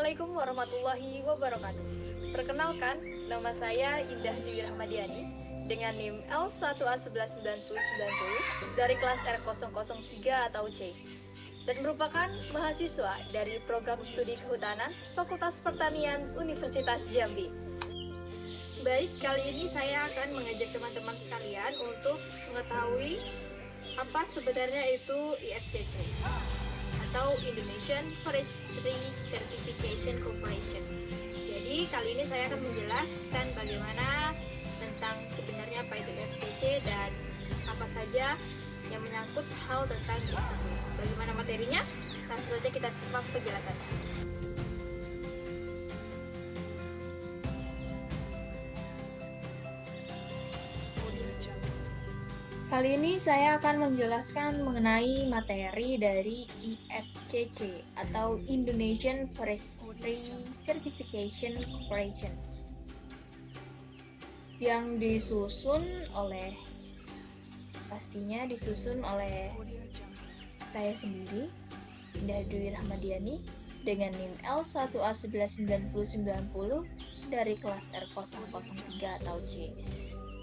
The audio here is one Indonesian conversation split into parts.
Assalamualaikum warahmatullahi wabarakatuh. Perkenalkan, nama saya Indah Dewi Rahmadiani dengan NIM L1A119090 dari kelas R003 atau C dan merupakan mahasiswa dari program studi kehutanan Fakultas Pertanian Universitas Jambi. Baik, kali ini saya akan mengajak teman-teman sekalian untuk mengetahui apa sebenarnya itu IFCC atau Indonesian Forestry Certification Corporation. Jadi kali ini saya akan menjelaskan bagaimana tentang sebenarnya apa itu IFCC dan apa saja yang menyangkut hal tentang IFCC. Bagaimana materinya? Langsung saja kita simak penjelasannya. Kali ini saya akan menjelaskan mengenai materi dari IFCC atau Indonesian Forestry Certification Corporation yang pastinya disusun oleh saya sendiri, Indah Dewi Rahmadiani, dengan NIM L1A119090 dari kelas R003 atau C,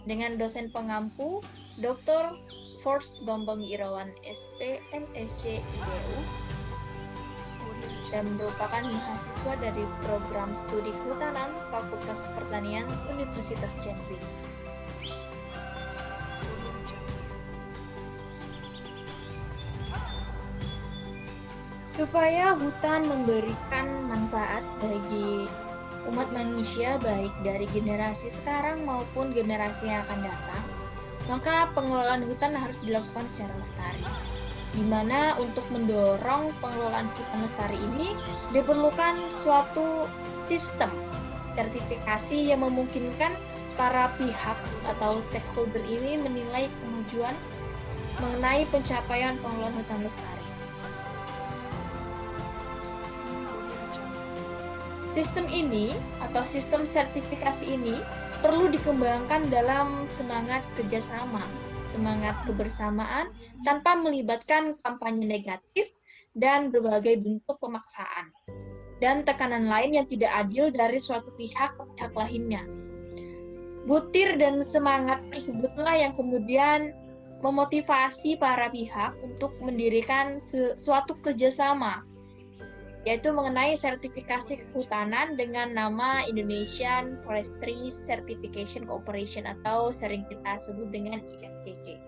dengan dosen pengampu Dr. Force Bambang Irawan SP MSc IDU dan merupakan mahasiswa dari program studi kehutanan Fakultas Pertanian Universitas Jambi. Supaya hutan memberikan manfaat bagi umat manusia baik dari generasi sekarang maupun generasi yang akan datang, maka pengelolaan hutan harus dilakukan secara lestari. Di mana untuk mendorong pengelolaan hutan lestari ini diperlukan suatu sistem sertifikasi yang memungkinkan para pihak atau stakeholder ini menilai kemajuan mengenai pencapaian pengelolaan hutan lestari. Sistem ini atau sistem sertifikasi ini perlu dikembangkan dalam semangat kerjasama, semangat kebersamaan, tanpa melibatkan kampanye negatif dan berbagai bentuk pemaksaan, dan tekanan lain yang tidak adil dari suatu pihak ke pihak lainnya. Butir dan semangat tersebutlah yang kemudian memotivasi para pihak untuk mendirikan suatu kerjasama, yaitu mengenai sertifikasi kehutanan dengan nama Indonesian Forestry Certification Corporation atau sering kita sebut dengan IFCC.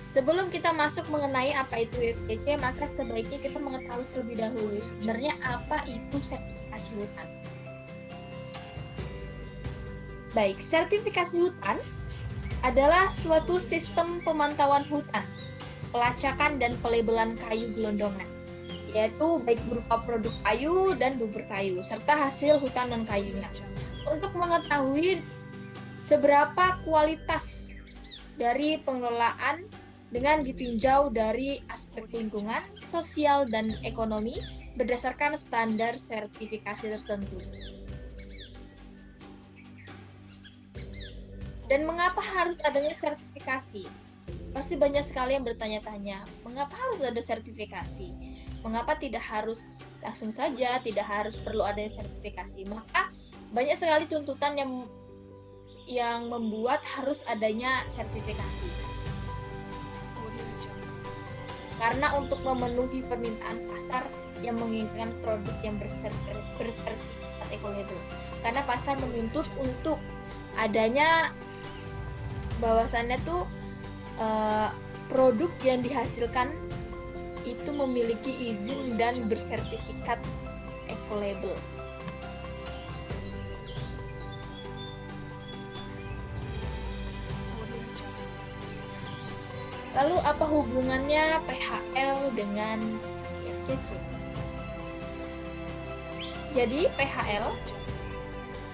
Sebelum kita masuk mengenai apa itu IFCC, maka sebaiknya kita mengetahui terlebih dahulu sebenarnya apa itu sertifikasi hutan. Baik, sertifikasi hutan adalah suatu sistem pemantauan hutan, pelacakan dan pelabelan kayu gelondongan, yaitu baik berupa produk kayu dan bubur kayu, serta hasil hutan non-kayunya, untuk mengetahui seberapa kualitas dari pengelolaan dengan ditinjau dari aspek lingkungan, sosial, dan ekonomi berdasarkan standar sertifikasi tertentu. Dan mengapa harus adanya sertifikasi? Pasti banyak sekali yang bertanya-tanya, mengapa harus ada sertifikasi? Mengapa tidak harus langsung saja, tidak harus perlu adanya sertifikasi? Maka banyak sekali tuntutan yang membuat harus adanya sertifikasi. Karena untuk memenuhi permintaan pasar yang menginginkan produk yang bersertifikat eco-label. Karena pasar menuntut untuk adanya bahwasannya tuh produk yang dihasilkan itu memiliki izin dan bersertifikat eco-label. Lalu apa hubungannya PHL dengan IFCC? Jadi PHL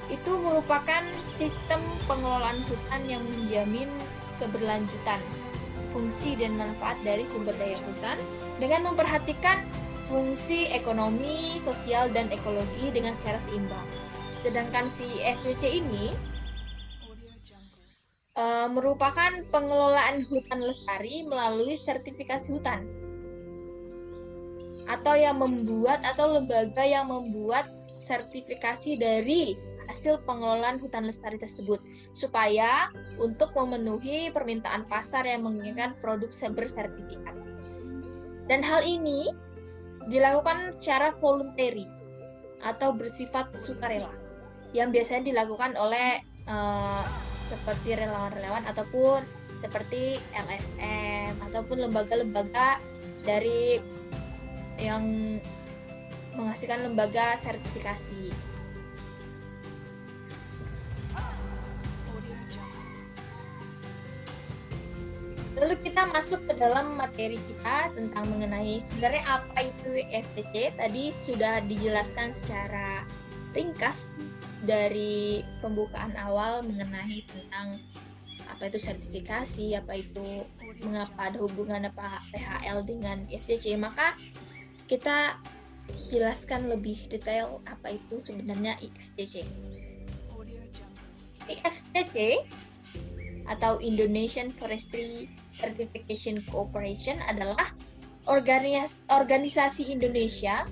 itu merupakan sistem pengelolaan hutan yang menjamin keberlanjutan, fungsi dan manfaat dari sumber daya hutan dengan memperhatikan fungsi ekonomi, sosial, dan ekologi dengan secara seimbang. Sedangkan si FCC ini merupakan pengelolaan hutan lestari melalui sertifikasi hutan, atau lembaga yang membuat sertifikasi dari hasil pengelolaan hutan lestari tersebut, supaya untuk memenuhi permintaan pasar yang menginginkan produk bersertifikat. Dan hal ini dilakukan secara voluntary atau bersifat sukarela, yang biasanya dilakukan oleh seperti relawan-relawan ataupun seperti LSM ataupun lembaga-lembaga dari yang menghasilkan lembaga sertifikasi. Lalu kita masuk ke dalam materi kita tentang mengenai sebenarnya apa itu FTC. Tadi sudah dijelaskan secara ringkas dari pembukaan awal mengenai tentang apa itu sertifikasi, apa itu mengapa ada hubungan apa PHL dengan IFCC. Maka kita jelaskan lebih detail apa itu sebenarnya IFCC. IFCC atau Indonesian Forestry Certification Corporation adalah organisasi Indonesia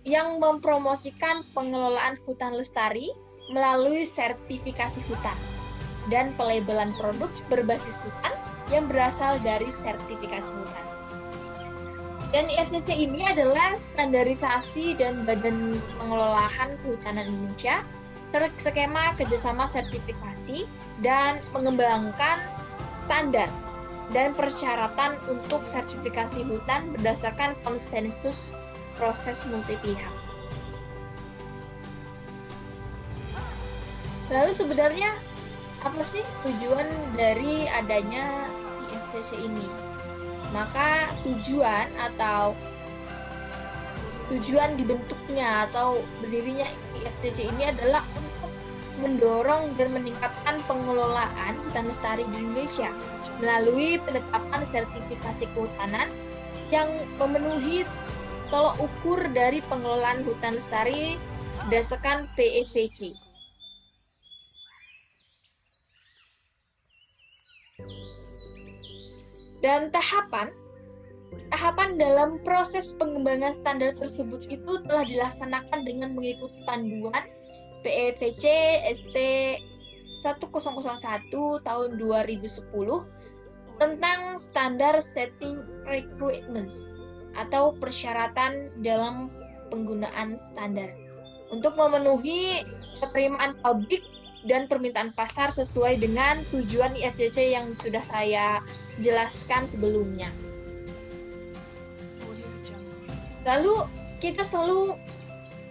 yang mempromosikan pengelolaan hutan lestari melalui sertifikasi hutan dan pelabelan produk berbasis hutan yang berasal dari sertifikasi hutan. Dan IFCC ini adalah standarisasi dan badan pengelolaan kehutanan Indonesia, skema kerjasama sertifikasi dan mengembangkan standar dan persyaratan untuk sertifikasi hutan berdasarkan konsensus proses multi pihak. Lalu sebenarnya apa sih tujuan dari adanya IFCC ini? Maka tujuan dibentuknya atau berdirinya IFCC ini adalah untuk mendorong dan meningkatkan pengelolaan hutan lestari di Indonesia melalui penetapan sertifikasi kehutanan yang memenuhi tolok ukur dari pengelolaan hutan lestari berdasarkan PEVC. Dan tahapan dalam proses pengembangan standar tersebut itu telah dilaksanakan dengan mengikuti panduan PEVC ST 1001 tahun 2010 tentang standar setting requirements atau persyaratan dalam penggunaan standar untuk memenuhi penerimaan publik dan permintaan pasar sesuai dengan tujuan IFCC yang sudah saya jelaskan sebelumnya. Lalu kita selalu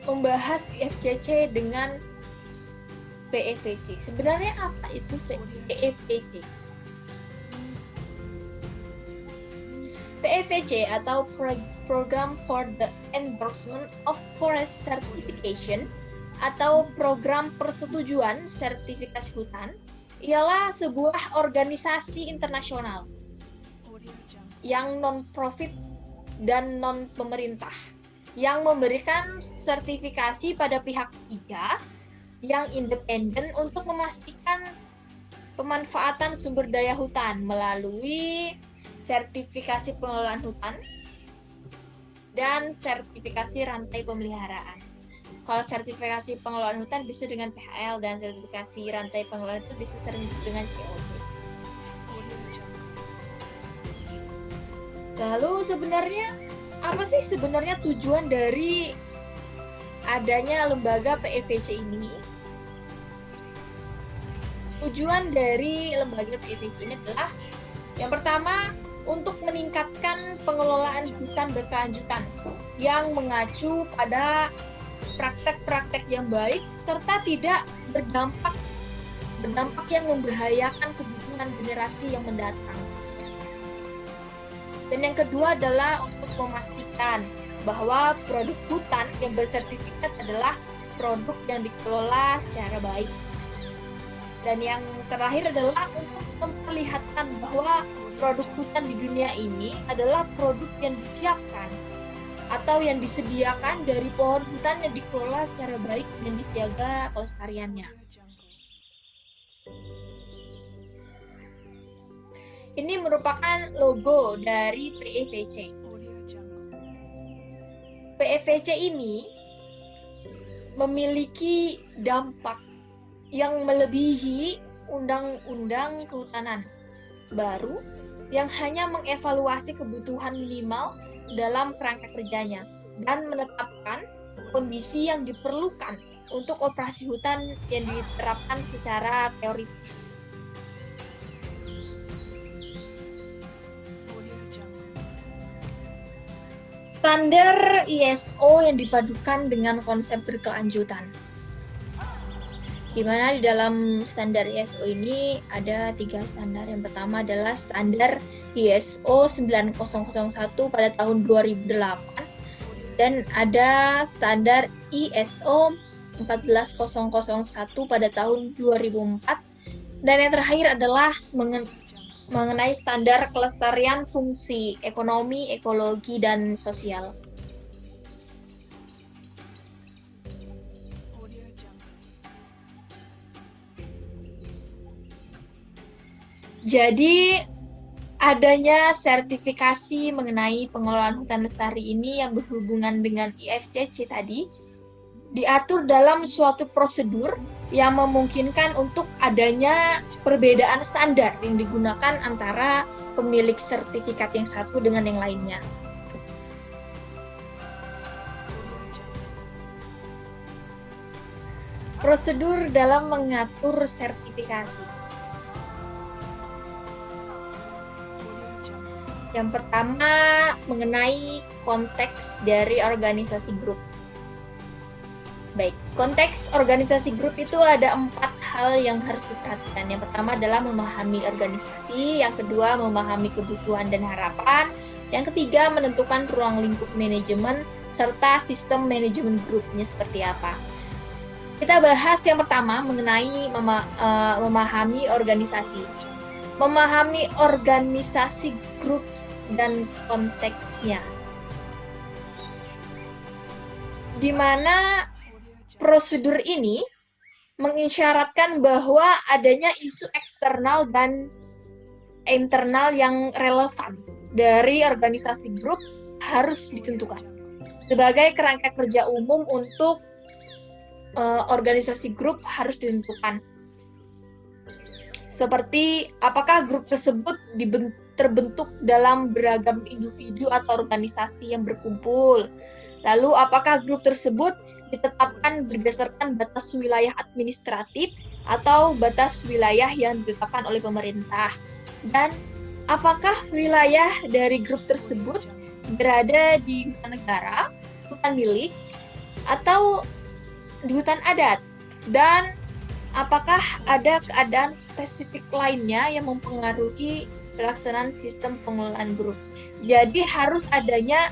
membahas IFCC dengan PEVC. Sebenarnya apa itu PEVC? PEVC atau Program for the Endorsement of Forest Certification atau program persetujuan sertifikasi hutan ialah sebuah organisasi internasional yang non-profit dan non-pemerintah yang memberikan sertifikasi pada pihak ketiga yang independen untuk memastikan pemanfaatan sumber daya hutan melalui sertifikasi pengelolaan hutan dan sertifikasi rantai pemeliharaan. Kalau sertifikasi pengelolaan hutan bisa dengan PHL dan sertifikasi rantai pengelolaan itu bisa sering dengan COC. Lalu sebenarnya apa sih sebenarnya tujuan dari adanya lembaga PEVC ini? Tujuan dari lembaga PEVC ini adalah yang pertama, untuk meningkatkan pengelolaan hutan berkelanjutan yang mengacu pada praktek-praktek yang baik serta tidak berdampak yang membahayakan kebutuhan generasi yang mendatang. Dan yang kedua adalah untuk memastikan bahwa produk hutan yang bersertifikat adalah produk yang dikelola secara baik. Dan yang terakhir adalah untuk memperlihatkan bahwa produk hutan di dunia ini adalah produk yang disiapkan atau yang disediakan dari pohon hutan yang dikelola secara baik dan dijaga kelestariannya. Ini merupakan logo dari PEVC. PEVC ini memiliki dampak yang melebihi Undang-Undang Kehutanan baru yang hanya mengevaluasi kebutuhan minimal dalam kerangka kerjanya dan menetapkan kondisi yang diperlukan untuk operasi hutan yang diterapkan secara teoritis. Standar ISO yang dipadukan dengan konsep berkelanjutan. Di mana di dalam standar ISO ini ada 3 standar. Yang pertama adalah standar ISO 9001 pada tahun 2008 dan ada standar ISO 14001 pada tahun 2004 dan yang terakhir adalah mengenai standar kelestarian fungsi ekonomi, ekologi, dan sosial. Jadi, adanya sertifikasi mengenai pengelolaan hutan lestari ini yang berhubungan dengan IFCC tadi, diatur dalam suatu prosedur yang memungkinkan untuk adanya perbedaan standar yang digunakan antara pemilik sertifikat yang satu dengan yang lainnya. Prosedur dalam mengatur sertifikasi. Yang pertama, mengenai konteks dari organisasi grup. Baik, konteks organisasi grup itu ada 4 hal yang harus diperhatikan. Yang pertama adalah memahami organisasi, yang kedua memahami kebutuhan dan harapan, yang ketiga menentukan ruang lingkup manajemen, serta sistem manajemen grupnya seperti apa. Kita bahas yang pertama mengenai memahami organisasi. Memahami organisasi grup dan konteksnya. Di mana prosedur ini mengisyaratkan bahwa adanya isu eksternal dan internal yang relevan dari organisasi grup harus ditentukan sebagai kerangka kerja umum untuk organisasi grup harus ditentukan. Seperti apakah grup tersebut terbentuk dalam beragam individu atau organisasi yang berkumpul. Lalu apakah grup tersebut ditetapkan berdasarkan batas wilayah administratif atau batas wilayah yang ditetapkan oleh pemerintah. Dan apakah wilayah dari grup tersebut berada di hutan negara, hutan milik, atau di hutan adat. Dan apakah ada keadaan spesifik lainnya yang mempengaruhi pelaksanaan sistem pengelolaan grup. Jadi harus adanya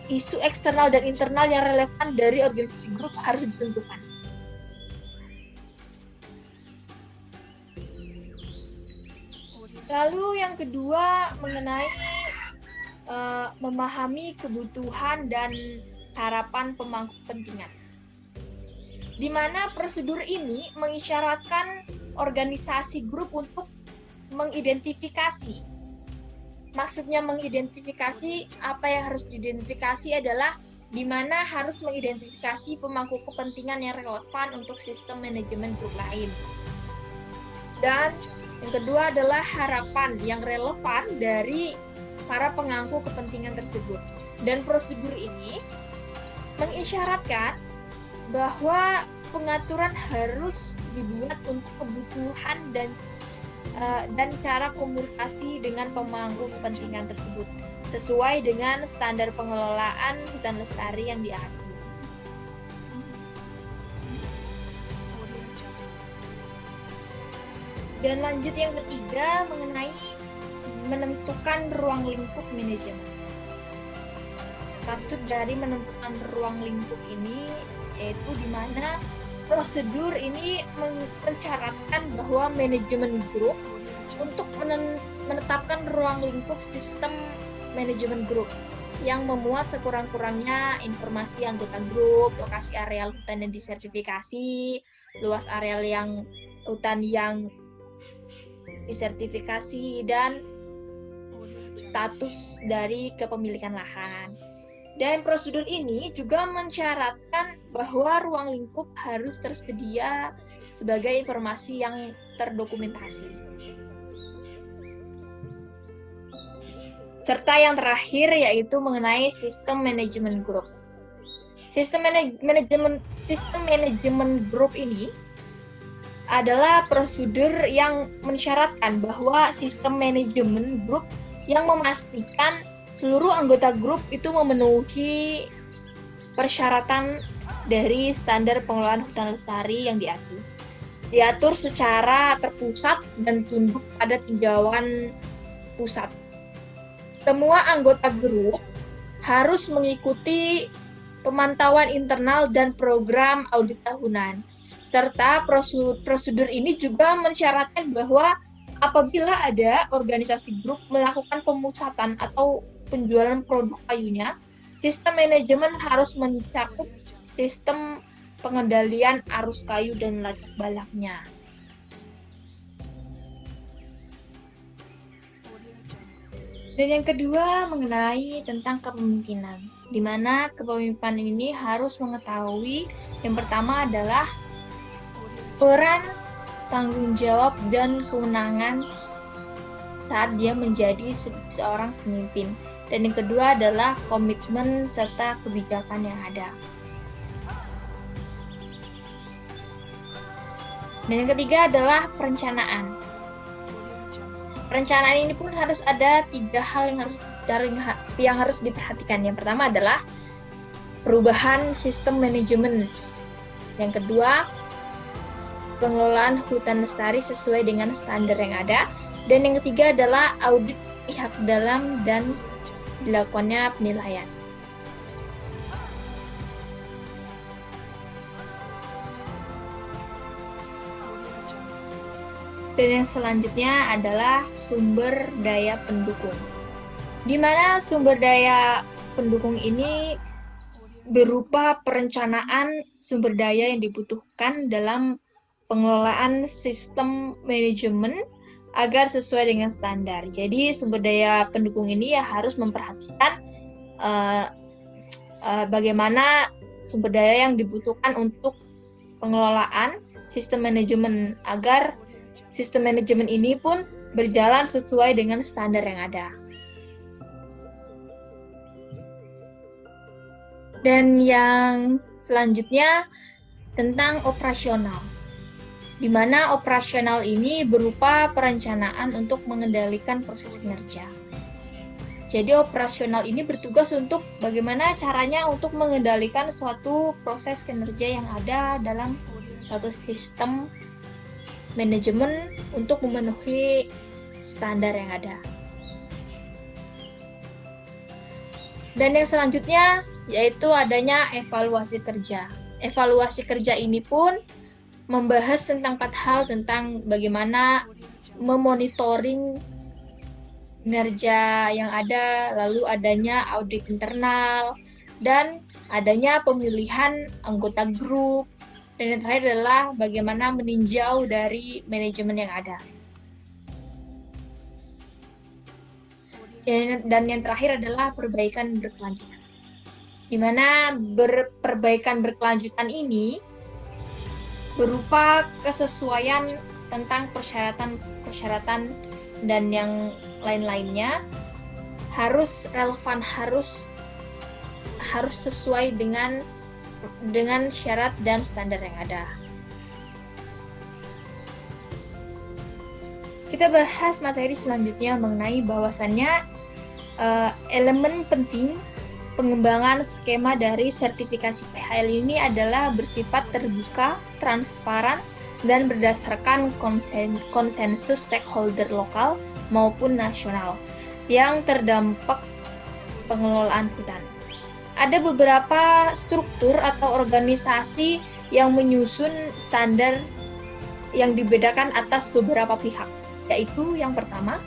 isu eksternal dan internal yang relevan dari organisasi grup harus ditentukan. Lalu yang kedua mengenai memahami kebutuhan dan harapan pemangku kepentingan. Di mana prosedur ini mengisyaratkan organisasi grup untuk mengidentifikasi. Maksudnya mengidentifikasi, apa yang harus diidentifikasi adalah di mana harus mengidentifikasi pemangku kepentingan yang relevan untuk sistem manajemen grup lain. Dan yang kedua adalah harapan yang relevan dari para pemangku kepentingan tersebut. Dan prosedur ini mengisyaratkan bahwa pengaturan harus dibuat untuk kebutuhan dan cara komunikasi dengan pemangku kepentingan tersebut sesuai dengan standar pengelolaan hutan lestari yang diatur. Dan lanjut yang ketiga mengenai menentukan ruang lingkup manajemen. Maksud dari menentukan ruang lingkup ini yaitu di mana prosedur ini mencaratkan bahwa manajemen grup untuk menetapkan ruang lingkup sistem manajemen grup yang memuat sekurang-kurangnya informasi anggota grup, lokasi areal hutan yang disertifikasi, luas areal yang hutan yang disertifikasi, dan status dari kepemilikan lahan. Dan prosedur ini juga mensyaratkan bahwa ruang lingkup harus tersedia sebagai informasi yang terdokumentasi. Serta yang terakhir yaitu mengenai sistem manajemen grup. Sistem manajemen grup ini adalah prosedur yang mensyaratkan bahwa sistem manajemen grup yang memastikan seluruh anggota grup itu memenuhi persyaratan dari standar pengelolaan hutan lestari yang diatur. Diatur secara terpusat dan tunduk pada tinjauan pusat. Semua anggota grup harus mengikuti pemantauan internal dan program audit tahunan. Serta prosedur ini juga mensyaratkan bahwa apabila ada organisasi grup melakukan pemusatan atau penjualan produk kayunya, sistem manajemen harus mencakup sistem pengendalian arus kayu dan lacak balaknya. Dan yang kedua mengenai tentang kepemimpinan, di mana kepemimpinan ini harus mengetahui yang pertama adalah peran, tanggung jawab, dan kewenangan saat dia menjadi seorang pemimpin. Dan yang kedua adalah komitmen serta kebijakan yang ada. Dan yang ketiga adalah perencanaan. Perencanaan ini pun harus ada 3 hal yang harus diperhatikan. Yang pertama adalah perubahan sistem manajemen. Yang kedua, pengelolaan hutan lestari sesuai dengan standar yang ada. Dan yang ketiga adalah audit pihak dalam dan dilakukannya penilaian. Dan yang selanjutnya adalah sumber daya pendukung. Di mana sumber daya pendukung ini berupa perencanaan sumber daya yang dibutuhkan dalam pengelolaan sistem manajemen agar sesuai dengan standar. Jadi sumber daya pendukung ini ya harus memperhatikan bagaimana sumber daya yang dibutuhkan untuk pengelolaan sistem manajemen agar sistem manajemen ini pun berjalan sesuai dengan standar yang ada. Dan yang selanjutnya tentang operasional, di mana operasional ini berupa perencanaan untuk mengendalikan proses kinerja. Jadi operasional ini bertugas untuk bagaimana caranya untuk mengendalikan suatu proses kinerja yang ada dalam suatu sistem manajemen untuk memenuhi standar yang ada. Dan yang selanjutnya yaitu adanya evaluasi kerja. Evaluasi kerja ini pun membahas tentang 4 hal tentang bagaimana memonitoring kinerja yang ada, lalu adanya audit internal, dan adanya pemilihan anggota grup, dan yang terakhir adalah bagaimana meninjau dari manajemen yang ada. Dan yang terakhir adalah perbaikan berkelanjutan. Di mana perbaikan berkelanjutan ini berupa kesesuaian tentang persyaratan dan yang lain-lainnya harus relevan, harus sesuai dengan syarat dan standar yang ada. Kita bahas materi selanjutnya mengenai bahwasannya elemen penting pengembangan skema dari sertifikasi PHL ini adalah bersifat terbuka, transparan, dan berdasarkan konsensus stakeholder lokal maupun nasional yang terdampak pengelolaan hutan. Ada beberapa struktur atau organisasi yang menyusun standar yang dibedakan atas beberapa pihak, yaitu yang pertama,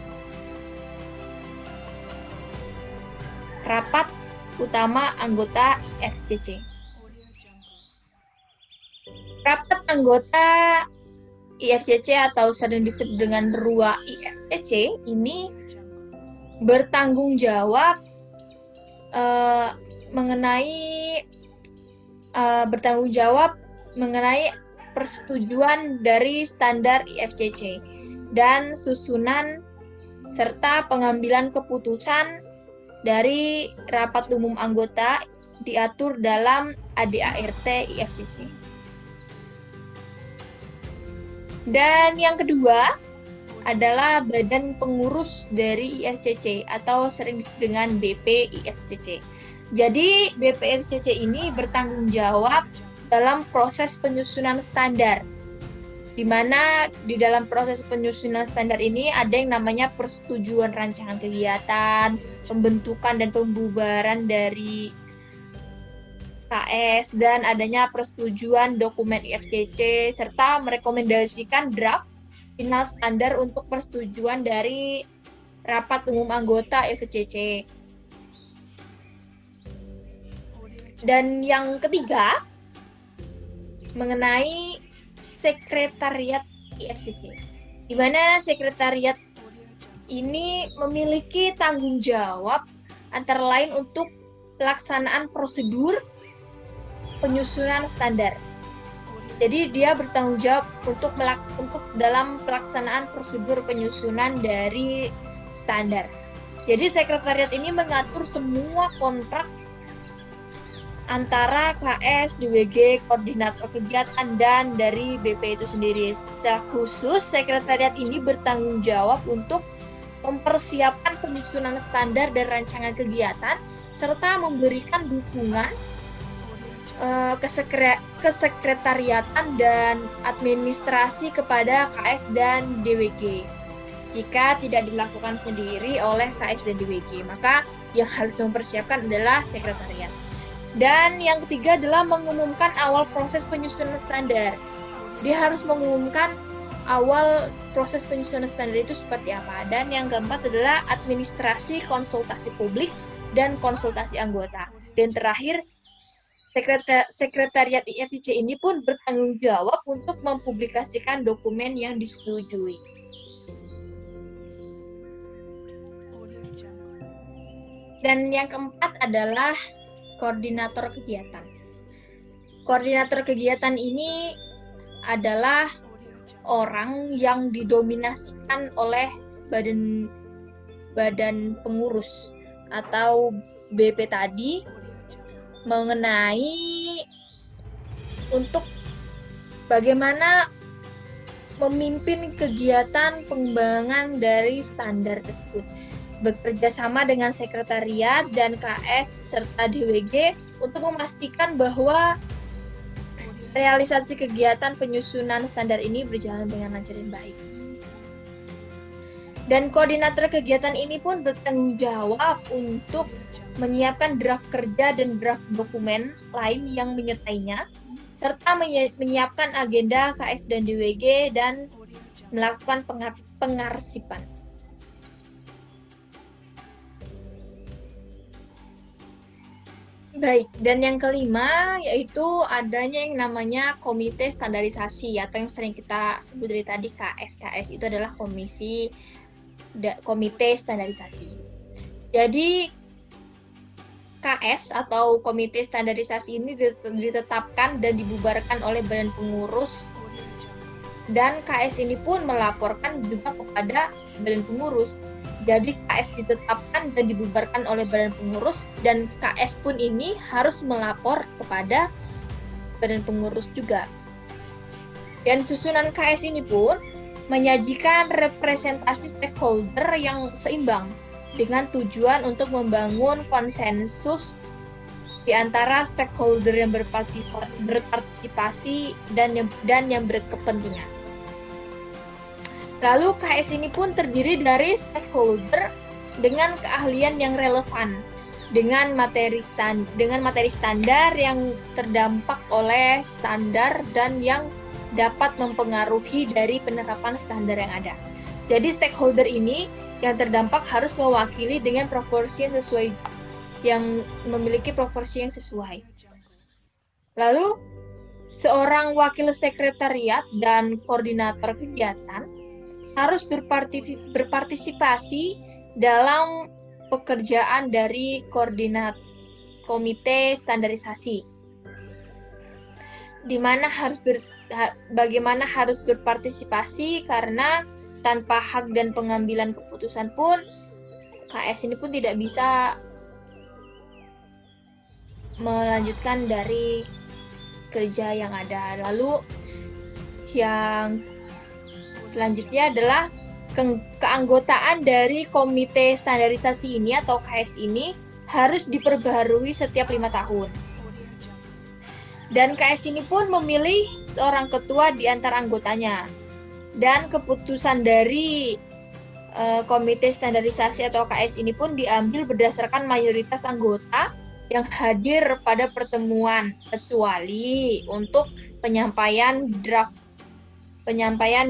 Rapat Utama Anggota ISCC. Rapat anggota IFCC atau sering disebut dengan RUA IFCC ini bertanggung jawab mengenai persetujuan dari standar IFCC dan susunan serta pengambilan keputusan dari rapat umum anggota diatur dalam ADART IFCC. Dan yang kedua adalah badan pengurus dari IFCC atau sering disebut dengan BPIFCC. Jadi BPIFCC ini bertanggung jawab dalam proses penyusunan standar, di mana di dalam proses penyusunan standar ini ada yang namanya persetujuan rancangan kegiatan, pembentukan dan pembubaran dari KS, dan adanya persetujuan dokumen IFCC, serta merekomendasikan draft final standar untuk persetujuan dari rapat umum anggota IFCC. Dan yang ketiga, mengenai sekretariat IFCC, di mana sekretariat ini memiliki tanggung jawab antara lain untuk pelaksanaan prosedur penyusunan standar. Jadi dia bertanggung jawab untuk dalam pelaksanaan prosedur penyusunan dari standar. Jadi sekretariat ini mengatur semua kontrak antara KS, DWG, koordinator kegiatan, dan dari BP itu sendiri. Secara khusus, sekretariat ini bertanggung jawab untuk mempersiapkan penyusunan standar dan rancangan kegiatan, serta memberikan dukungan kesekretariatan dan administrasi kepada KS dan DWG. Jika tidak dilakukan sendiri oleh KS dan DWG, maka yang harus mempersiapkan adalah sekretariat. Dan yang ketiga adalah mengumumkan awal proses penyusunan standar. Dia harus mengumumkan awal proses penyusunan standar itu seperti apa. Dan yang keempat adalah administrasi konsultasi publik dan konsultasi anggota. Dan terakhir, sekretariat IFCC ini pun bertanggung jawab untuk mempublikasikan dokumen yang disetujui. Dan yang keempat adalah koordinator kegiatan. Koordinator kegiatan ini adalah orang yang didominasikan oleh badan pengurus atau BP tadi mengenai untuk bagaimana memimpin kegiatan pengembangan dari standar tersebut, bekerja sama dengan sekretariat dan KS serta DWG untuk memastikan bahwa realisasi kegiatan penyusunan standar ini berjalan dengan lancar dan baik. Dan koordinator kegiatan ini pun bertanggung jawab untuk menyiapkan draft kerja dan draft dokumen lain yang menyertainya, serta menyiapkan agenda KS dan DWG dan melakukan pengarsipan. Baik, dan yang kelima yaitu adanya yang namanya komite standarisasi atau yang sering kita sebut dari tadi KS. KS itu adalah komite standarisasi. Jadi KS atau komite standarisasi ini ditetapkan dan dibubarkan oleh badan pengurus, dan KS ini pun melaporkan juga kepada badan pengurus. Jadi KS ditetapkan dan dibubarkan oleh badan pengurus, dan KS pun ini harus melapor kepada badan pengurus juga. Dan susunan KS ini pun menyajikan representasi stakeholder yang seimbang dengan tujuan untuk membangun konsensus di antara stakeholder yang berpartisipasi dan yang berkepentingan. Lalu KS ini pun terdiri dari stakeholder dengan keahlian yang relevan, dengan materi standar yang terdampak oleh standar dan yang dapat mempengaruhi dari penerapan standar yang ada. Jadi stakeholder ini yang terdampak harus mewakili dengan proporsi yang sesuai, yang memiliki proporsi yang sesuai. Lalu seorang wakil sekretariat dan koordinator kegiatan harus berpartisipasi dalam pekerjaan dari komite standarisasi, bagaimana harus berpartisipasi, karena tanpa hak dan pengambilan keputusan pun KS ini pun tidak bisa melanjutkan dari kerja yang ada. Lalu yang selanjutnya adalah keanggotaan dari komite standarisasi ini atau KS ini harus diperbaharui setiap 5 tahun. Dan KS ini pun memilih seorang ketua di antara anggotanya. Dan keputusan dari komite standarisasi atau KS ini pun diambil berdasarkan mayoritas anggota yang hadir pada pertemuan, kecuali untuk penyampaian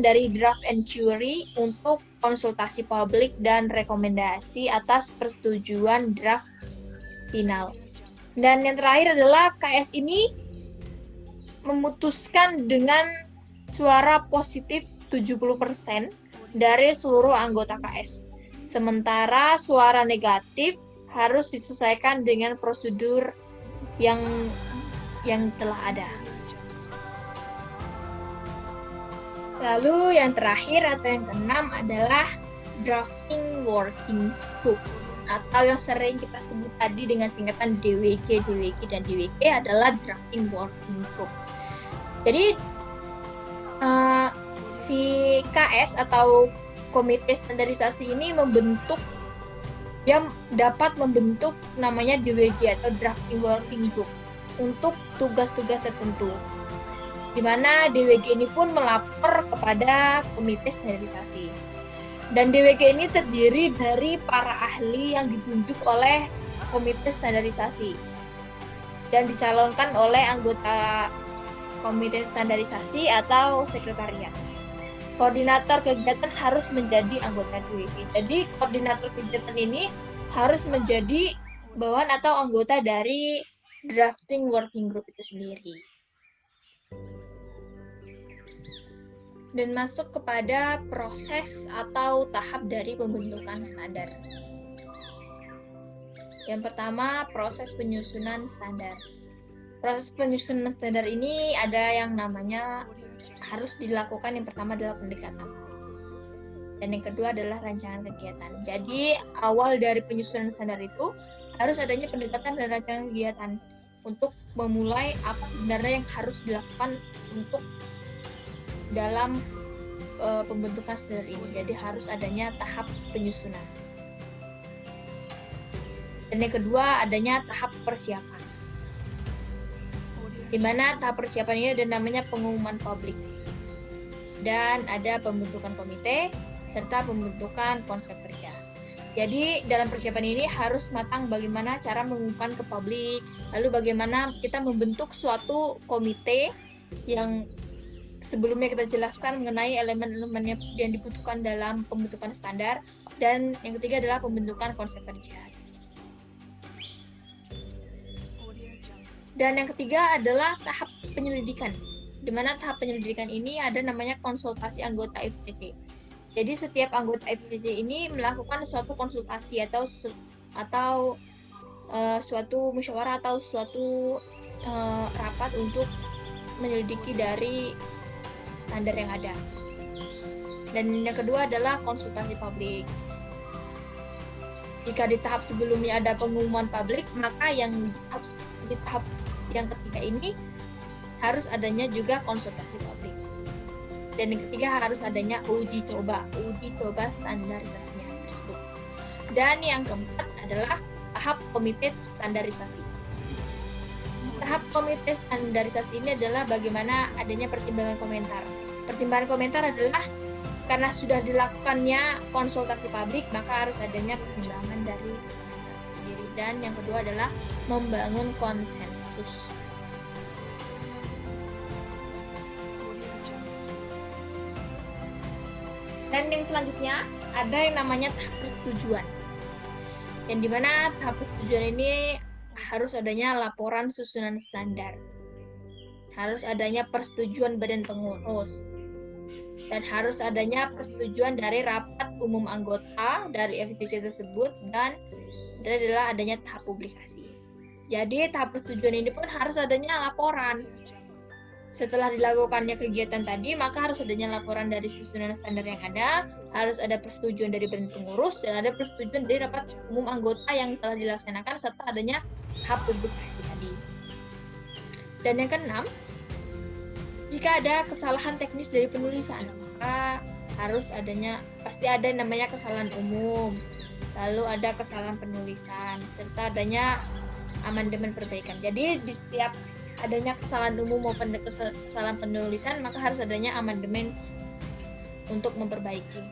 dari draft entry untuk konsultasi publik dan rekomendasi atas persetujuan draft final. Dan yang terakhir adalah KS ini memutuskan dengan suara positif 70% dari seluruh anggota KS. Sementara suara negatif harus diselesaikan dengan prosedur yang telah ada. Lalu yang terakhir atau yang keenam adalah drafting working group, atau yang sering kita sebut tadi dengan singkatan DWG, dan DWG adalah drafting working group. Jadi si KS atau komite standarisasi ini dapat membentuk namanya DWG atau drafting working group untuk tugas-tugas tertentu, di mana DWG ini pun melapor kepada komite standarisasi. Dan DWG ini terdiri dari para ahli yang ditunjuk oleh komite standarisasi dan dicalonkan oleh anggota komite standarisasi atau sekretariat. Koordinator kegiatan harus menjadi anggota DWG. Jadi koordinator kegiatan ini harus menjadi bawahan atau anggota dari drafting working group itu sendiri. Dan masuk kepada proses atau tahap dari pembentukan standar. Yang pertama, proses penyusunan standar. Proses penyusunan standar ini ada yang namanya harus dilakukan. Yang pertama adalah pendekatan. Dan yang kedua adalah rancangan kegiatan. Jadi, awal dari penyusunan standar itu harus adanya pendekatan dan rancangan kegiatan untuk memulai apa sebenarnya yang harus dilakukan untuk dalam pembentukan standar ini. Jadi harus adanya tahap penyusunan. Dan yang kedua adanya tahap persiapan, di mana tahap persiapan ini ada namanya pengumuman publik, dan ada pembentukan komite serta pembentukan konsep kerja. Jadi dalam persiapan ini harus matang bagaimana cara mengumumkan ke publik, lalu bagaimana kita membentuk suatu komite yang sebelumnya kita jelaskan mengenai elemen-elemen yang dibutuhkan dalam pembentukan standar, dan yang ketiga adalah pembentukan konsep kerja. Dan yang ketiga adalah tahap penyelidikan, di mana tahap penyelidikan ini ada namanya konsultasi anggota FCC. Jadi setiap anggota FCC ini melakukan suatu konsultasi atau suatu musyawarah atau suatu rapat untuk menyelidiki dari standar yang ada. Dan yang kedua adalah konsultasi publik. Jika di tahap sebelumnya ada pengumuman publik, maka di tahap yang ketiga ini harus adanya juga konsultasi publik. Dan yang ketiga harus adanya uji coba standarisasinya tersebut. Dan yang keempat adalah tahap komite standarisasi. Tahap komite standarisasi ini adalah bagaimana adanya pertimbangan komentar. Pertimbangan komentar adalah karena sudah dilakukannya konsultasi publik, maka harus adanya pertimbangan dari komentar sendiri. Dan yang kedua adalah membangun konsensus. Dan yang selanjutnya ada yang namanya tahap persetujuan. Yang dimana tahap persetujuan ini harus adanya laporan susunan standar. harus adanya persetujuan badan pengurus, dan harus adanya persetujuan dari rapat umum anggota dari FCC tersebut, dan itu adalah adanya tahap publikasi. Jadi tahap persetujuan ini pun harus adanya laporan. Setelah dilakukannya kegiatan tadi, maka harus adanya laporan dari susunan standar yang ada, harus ada persetujuan dari badan pengurus, dan ada persetujuan dari rapat umum anggota yang telah dilaksanakan, serta adanya tahap publikasi tadi. Dan yang keenam, jika ada kesalahan teknis dari penulisan, maka harus adanya, pasti ada namanya kesalahan umum, lalu ada kesalahan penulisan, serta adanya amandemen perbaikan. Jadi di setiap adanya kesalahan umum maupun kesalahan penulisan, maka harus adanya amandemen untuk memperbaiki.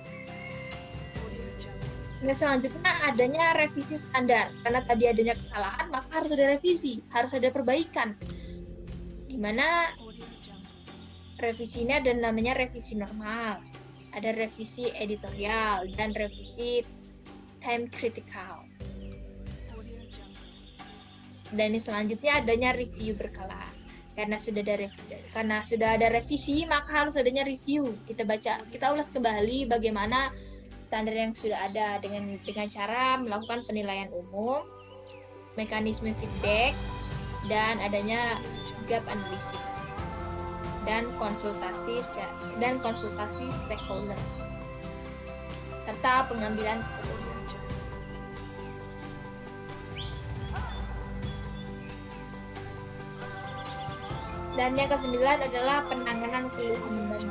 Nah, selanjutnya adanya revisi standar. Karena tadi adanya kesalahan, maka harus ada revisi, harus ada perbaikan. Di mana revisi ini ada namanya revisi normal, ada revisi editorial, dan revisi time critical. Dan ini selanjutnya adanya review berkala. Karena sudah ada revisi, maka harus adanya review. Kita ulas kembali bagaimana standar yang sudah ada dengan cara melakukan penilaian umum, mekanisme feedback, dan adanya gap analisis, dan konsultasi stakeholder, serta pengambilan keputusan. Dan yang ke-9 adalah penanganan keluhan banding.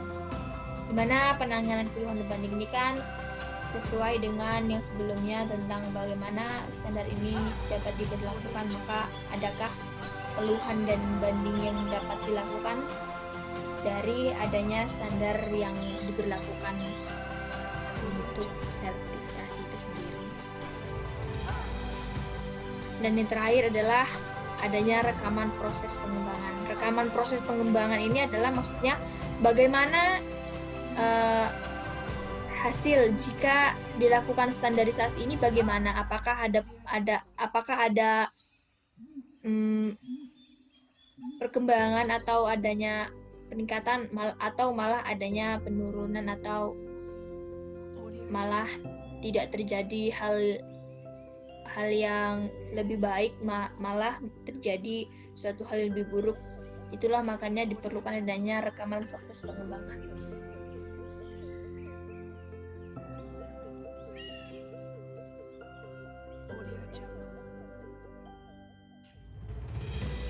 Di mana penanganan keluhan banding ini kan sesuai dengan yang sebelumnya tentang bagaimana standar ini dapat diberlakukan, maka adakah keluhan dan banding yang dapat dilakukan dari adanya standar yang diberlakukan untuk sertifikasi itu sendiri. Dan yang terakhir adalah adanya rekaman proses pengembangan. Rekaman proses pengembangan ini adalah maksudnya bagaimana hasil jika dilakukan standarisasi ini, bagaimana, apakah ada perkembangan atau adanya peningkatan atau malah adanya penurunan atau malah tidak terjadi hal yang lebih baik, malah terjadi suatu hal yang lebih buruk. Itulah makanya diperlukan adanya rekaman proses pengembangan.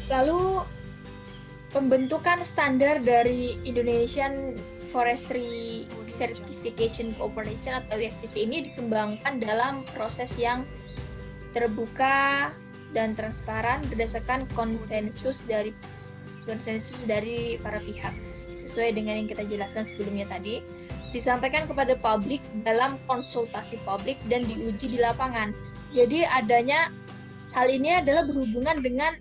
Lalu pembentukan standar dari Indonesian Forestry Certification Corporation atau IFCC ini dikembangkan dalam proses yang terbuka dan transparan berdasarkan konsensus dari para pihak, sesuai dengan yang kita jelaskan sebelumnya tadi, disampaikan kepada publik dalam konsultasi publik dan diuji di lapangan. Jadi adanya hal ini adalah berhubungan dengan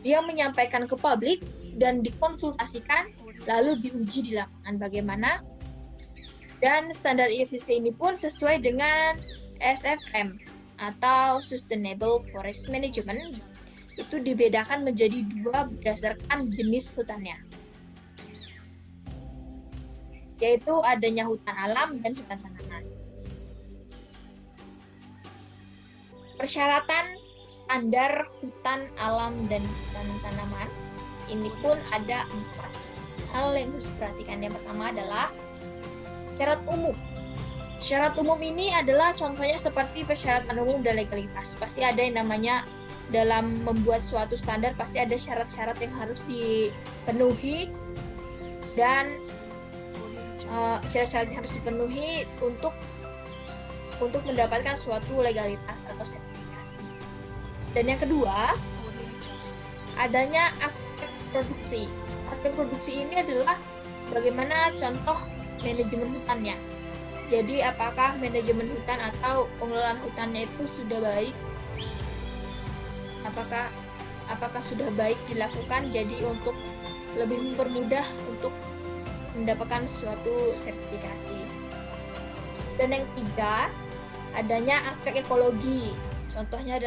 dia menyampaikan ke publik dan dikonsultasikan lalu diuji di lapangan bagaimana. Dan standar IFCC ini pun sesuai dengan SFM atau Sustainable Forest Management, itu dibedakan menjadi 2 berdasarkan jenis hutannya, yaitu adanya hutan alam dan hutan tanaman. Persyaratan standar hutan alam dan hutan tanaman ini pun ada 4 hal yang harus diperhatikan. Yang pertama adalah syarat umum. Syarat umum ini adalah contohnya seperti persyaratan umum dan legalitas. Pasti ada yang namanya dalam membuat suatu standar, pasti ada syarat-syarat yang harus dipenuhi, dan syarat-syarat yang harus dipenuhi untuk mendapatkan suatu legalitas atau sertifikasi. Dan yang kedua, adanya aspek produksi. Aspek produksi ini adalah bagaimana contoh manajemen hutannya. Jadi apakah manajemen hutan atau pengelolaan hutannya itu sudah baik? Apakah sudah baik dilakukan, jadi untuk lebih mempermudah untuk mendapatkan suatu sertifikasi. Dan yang ketiga, adanya aspek ekologi. Contohnya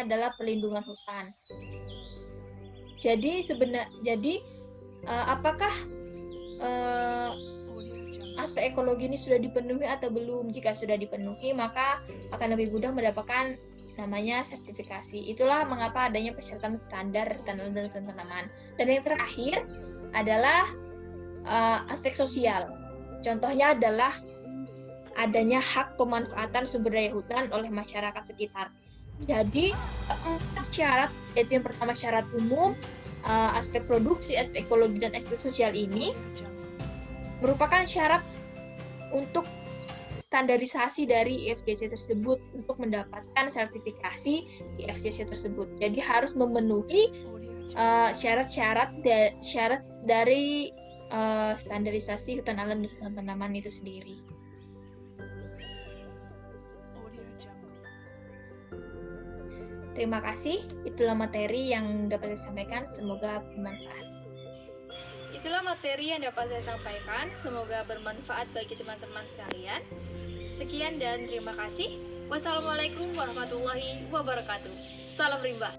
adalah perlindungan hutan. Jadi apakah aspek ekologi ini sudah dipenuhi atau belum? Jika sudah dipenuhi, maka akan lebih mudah mendapatkan namanya sertifikasi. Itulah mengapa adanya persyaratan standar tanaman dan tanaman. Dan yang terakhir adalah aspek sosial. Contohnya adalah adanya hak pemanfaatan sumber daya hutan oleh masyarakat sekitar. Jadi 4 syarat, yaitu yang pertama syarat umum, aspek produksi, aspek ekologi, dan aspek sosial ini merupakan syarat untuk standarisasi dari IFCC tersebut untuk mendapatkan sertifikasi IFCC tersebut. Jadi harus memenuhi syarat dari standarisasi hutan alam dan hutan tanaman itu sendiri. Terima kasih. Itulah materi yang dapat saya sampaikan. Semoga bermanfaat. Itulah materi yang dapat saya sampaikan. Semoga bermanfaat bagi teman-teman sekalian. Sekian dan terima kasih. Wassalamualaikum warahmatullahi wabarakatuh. Salam rimba.